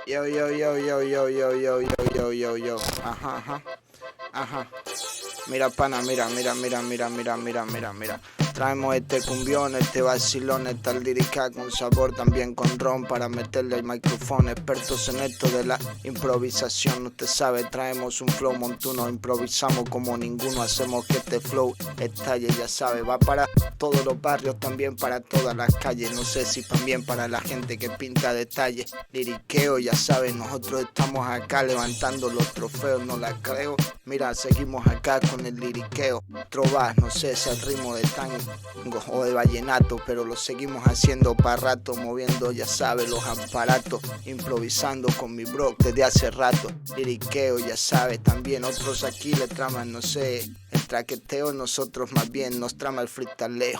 Yo, yo, yo, yo, yo, yo, yo, yo, yo, yo, yo. Ajá, ajá, ajá. Mira, pana, mira, mira, mira, mira, mira, mira, mira, mira. Traemos este cumbión, este vacilón, esta lírica con sabor, también con ron para meterle el micrófono. Expertos en esto de la improvisación, usted sabe, traemos un flow montuno, improvisamos como ninguno, hacemos que este flow estalle, ya sabe, va para todos los barrios, también para todas las calles, no sé si también para la gente que pinta detalles. Liriqueo, ya sabe, nosotros estamos acá levantando los trofeos, no la creo. Mira, seguimos acá con el liriqueo. Trovas, no sé si el ritmo de tango o de vallenato, pero lo seguimos haciendo para rato, moviendo, ya sabes, los aparatos, improvisando con mi bro desde hace rato. Liriqueo, ya sabes, también otros aquí le traman, no sé, el traqueteo, nosotros más bien nos trama el freestaleo.